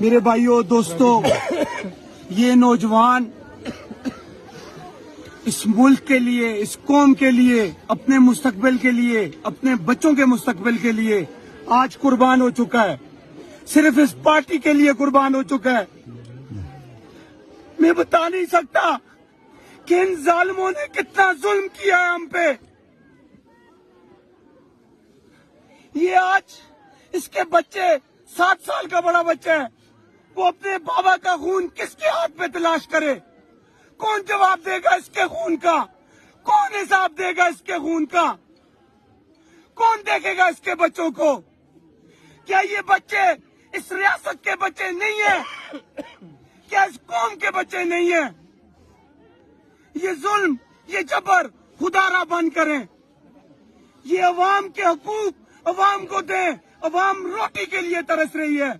میرے بھائیوں دوستوں، یہ نوجوان اس ملک کے لیے، اس قوم کے لیے، اپنے مستقبل کے لیے، اپنے بچوں کے مستقبل کے لیے آج قربان ہو چکا ہے، صرف اس پارٹی کے لیے قربان ہو چکا ہے۔ میں بتا نہیں سکتا کہ ان ظالموں نے کتنا ظلم کیا ہے ہم پہ۔ یہ آج اس کے بچے 7 سال کا بڑا بچہ ہے، وہ اپنے بابا کا خون کس کے ہاتھ پہ تلاش کرے؟ کون جواب دے گا اس کے خون کا؟ کون حساب دے گا اس کے خون کا؟ کون دیکھے گا اس کے بچوں کو؟ کیا یہ بچے اس ریاست کے بچے نہیں ہیں؟ کیا اس قوم کے بچے نہیں ہیں؟ یہ ظلم، یہ جبر خدا را بند کریں۔ یہ عوام کے حقوق عوام کو دیں۔ عوام روٹی کے لیے ترس رہی ہے۔